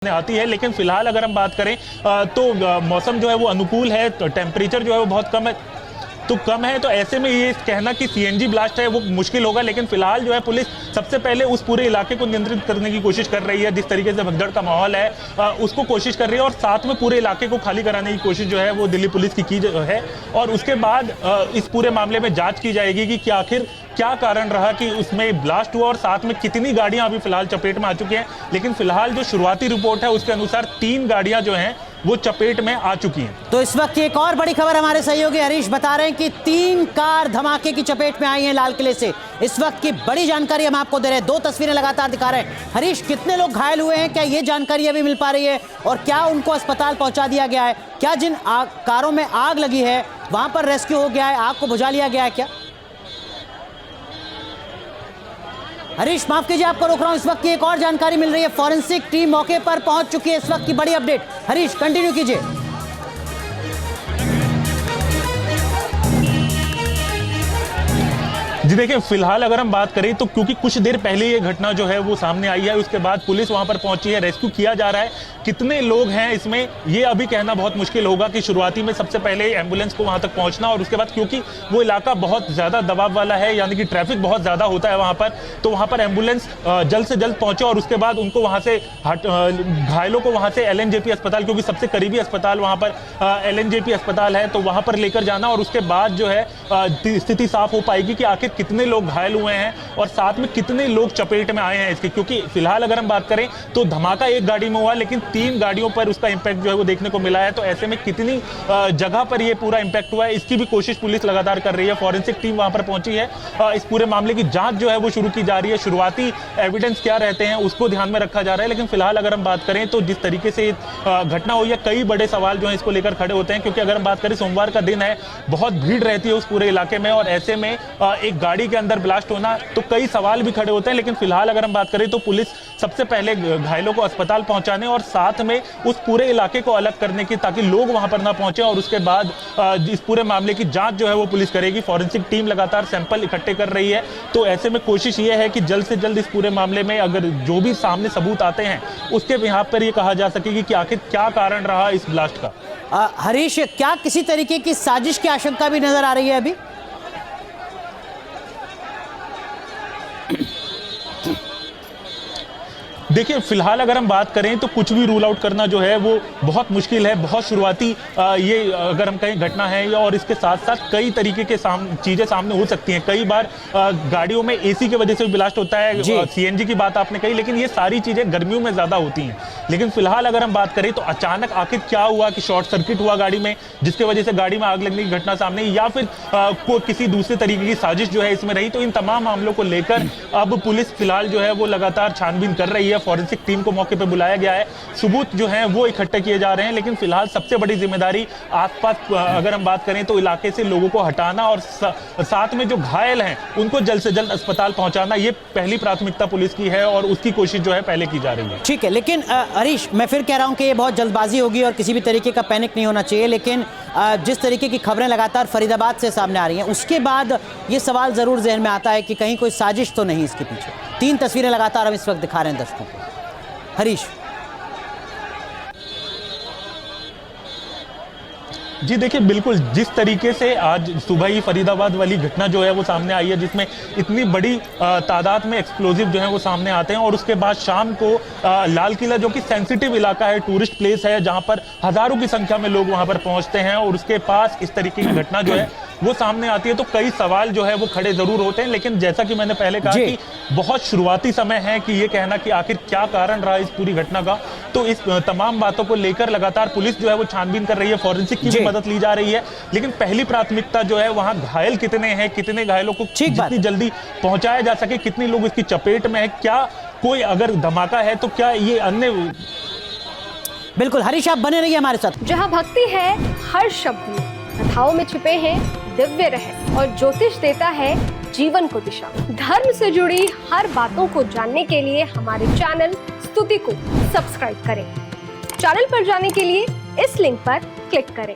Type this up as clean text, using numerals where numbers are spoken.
आती है। लेकिन फिलहाल अगर हम बात करें तो मौसम जो है वो अनुकूल है, तो टेम्परेचर जो है वो बहुत कम है, तो ऐसे में ये कहना कि सीएनजी ब्लास्ट है वो मुश्किल होगा। लेकिन फिलहाल जो है पुलिस सबसे पहले उस पूरे इलाके को नियंत्रित करने की कोशिश कर रही है। जिस तरीके से भगदड़ का माहौल है उसको कोशिश कर रही है, और साथ में पूरे इलाके को खाली कराने की कोशिश जो है वो दिल्ली पुलिस की है। और उसके बाद इस पूरे मामले में जांच की जाएगी कि आखिर क्या कारण रहा कि उसमें ब्लास्ट हुआ, और साथ में कितनी गाड़ियां अभी फिलहाल चपेट में आ चुकी हैं। लेकिन फिलहाल जो शुरुआती रिपोर्ट है उसके अनुसार 3 गाड़ियां जो हैं वो चपेट में आ चुकी हैं। तो इस वक्त की एक और बड़ी खबर हमारे सहयोगी हरीश बता रहे हैं कि 3 कार धमाके की चपेट में आई हैं लाल किले से। इस वक्त की बड़ी जानकारी हम आपको दे रहे हैं, 2 तस्वीरें लगातार दिखा रहे हैं। हरीश, कितने लोग घायल हुए हैं, क्या ये जानकारी अभी मिल पा रही है, और क्या उनको अस्पताल पहुंचा दिया गया है? क्या जिन कारों में आग लगी है वहां पर रेस्क्यू हो गया है, आग को बुझा लिया गया है क्या? हरीश, माफ कीजिए आपको रोक रहा हूं। इस वक्त की एक और जानकारी मिल रही है, फॉरेंसिक टीम मौके पर पहुंच चुकी है। इस वक्त की बड़ी अपडेट। हरीश, कंटिन्यू कीजिए। जी देखिए, फिलहाल अगर हम बात करें तो क्योंकि कुछ देर पहले ये घटना जो है वो सामने आई है, उसके बाद पुलिस वहां पर पहुंची है, रेस्क्यू किया जा रहा है। कितने लोग हैं इसमें ये अभी कहना बहुत मुश्किल होगा कि शुरुआती में सबसे पहले एम्बुलेंस को वहां तक पहुंचना, और उसके बाद क्योंकि वो इलाका बहुत ज्यादा दबाव वाला है, यानी कि ट्रैफिक बहुत ज्यादा होता है वहां पर, तो वहां पर एम्बुलेंस जल्द से जल्द पहुंचे, और उसके बाद उनको वहां से घायलों को वहां से एलएनजेपी अस्पताल, क्योंकि सबसे करीबी अस्पताल वहां पर एलएनजेपी अस्पताल है, तो वहां पर लेकर जाना, और उसके बाद जो है स्थिति साफ हो पाएगी कि आखिर कितने लोग घायल हुए हैं और साथ में कितने लोग चपेट में आए हैं इसके। क्योंकि फिलहाल अगर हम बात करें तो धमाका एक गाड़ी में हुआ, लेकिन 3 गाड़ियों पर उसका इंपैक्ट जो है वो देखने को मिला है। तो ऐसे में कितनी जगह पर ये पूरा इंपैक्ट हुआ है इसकी भी कोशिश पुलिस लगातार कर रही है। फॉरेंसिक टीम वहां पर पहुंची है, इस पूरे मामले की जांच जो है वो शुरू की जा रही है। शुरुआती एविडेंस क्या रहते हैं उसको ध्यान में रखा जा रहा है। लेकिन फिलहाल अगर हम बात करें तो जिस तरीके से घटना हुई है, कई बड़े सवाल जो है इसको लेकर खड़े होते हैं। क्योंकि अगर हम बात करें, सोमवार का दिन है, बहुत भीड़ रहती है उस पूरे इलाके में, और ऐसे में एक गाड़ी के अंदर ब्लास्ट होना, तो कई सवाल भी खड़े होते हैं। लेकिन फिलहाल अगर हम बात करें तो पुलिस सबसे पहले घायलों को अस्पताल पहुंचाने और साथ में उस पूरे इलाके को अलग करने की, ताकि लोग वहां पर ना पहुंचे, और उसके बाद इस पूरे मामले की जांच जो है वो पुलिस करेगी। फॉरेंसिक टीम लगातार सैंपल इकट्ठे कर रही है। तो ऐसे में कोशिश ये है कि जल्द से जल्द इस पूरे मामले में अगर जो भी सामने सबूत आते हैं उसके यहाँ पर ये कहा जा सकेगी कि आखिर क्या कारण रहा इस ब्लास्ट का। हरीश, क्या किसी तरीके की साजिश की आशंका भी नजर आ रही है अभी? देखिए, फिलहाल अगर हम बात करें तो कुछ भी रूल आउट करना जो है वो बहुत मुश्किल है। बहुत शुरुआती ये अगर हम कहें घटना है, और इसके साथ साथ कई तरीके के चीजें सामने हो सकती हैं। कई बार गाड़ियों में एसी की वजह से भी ब्लास्ट होता है, सीएनजी की बात आपने कही, लेकिन ये सारी चीजें गर्मियों में ज्यादा होती हैं। लेकिन फिलहाल अगर हम बात करें तो अचानक आखिर क्या हुआ कि शॉर्ट सर्किट हुआ गाड़ी में, जिसकी वजह से गाड़ी में आग लगने की घटना सामने, या फिर कोई किसी दूसरे तरीके की साजिश जो है इसमें रही। तो इन तमाम मामलों को लेकर अब पुलिस फिलहाल जो है वो लगातार छानबीन कर रही है। फॉरेंसिक टीम को मौके पर बुलाया गया है, सबूत जो हैं वो इकट्ठे किए जा रहे हैं। लेकिन फिलहाल सबसे बड़ी जिम्मेदारी आसपास अगर हम बात करें तो इलाके से लोगों को हटाना, और साथ में जो घायल हैं उनको जल्द से जल्द अस्पताल पहुंचाना, ये पहली प्राथमिकता पुलिस की है, और उसकी कोशिश जो है पहले की जा रही है। ठीक है, लेकिन हरीश, मैं फिर कह रहा हूं कि ये बहुत जल्दबाजी होगी और किसी भी तरीके का पैनिक नहीं होना चाहिए। लेकिन जिस तरीके की खबरें लगातार फरीदाबाद से सामने आ रही हैं, उसके बाद ये सवाल जरूर जहन में आता है कि कहीं कोई साजिश तो नहीं इसके पीछे। 3 तस्वीरें लगातार हम इस वक्त दिखा रहे हैं दर्शकों को। हरीश जी देखिए, बिल्कुल जिस तरीके से आज सुबह ही फरीदाबाद वाली घटना जो है वो सामने आई है, जिसमें इतनी बड़ी तादाद में एक्सप्लोजिव जो है वो सामने आते हैं, और उसके बाद शाम को लाल किला, जो कि सेंसिटिव इलाका है, टूरिस्ट प्लेस है, जहां पर हजारों की संख्या में लोग वहां पर पहुंचते हैं, और उसके पास इस तरीके की घटना जो है वो सामने आती है, तो कई सवाल जो है वो खड़े जरूर होते हैं। लेकिन जैसा कि मैंने पहले कहा कि बहुत शुरुआती समय है कि ये कहना कि आखिर क्या कारण रहा इस पूरी घटना का, तो इस तमाम बातों को लेकर लगातार पुलिस जो है वो छानबीन कर रही है, फॉरेंसिक की भी मदद ली जा रही है। लेकिन पहली प्राथमिकता जो है वहां घायल कितने हैं, कितने घायलों को जितनी जल्दी पहुंचाया जा सके, कितने लोग इसकी चपेट में है, क्या कोई अगर धमाका है तो क्या ये अन्य। बिल्कुल हरीश, आप बने रहिए हमारे साथ। जहां भक्ति है हर शब्द में, कथाओं में छिपे हैं दिव्य रहस्य, और ज्योतिष देता है जीवन को दिशा। धर्म से जुड़ी हर बातों को जानने के लिए हमारे चैनल स्तुति को सब्सक्राइब करें। चैनल पर जाने के लिए इस लिंक पर क्लिक करें।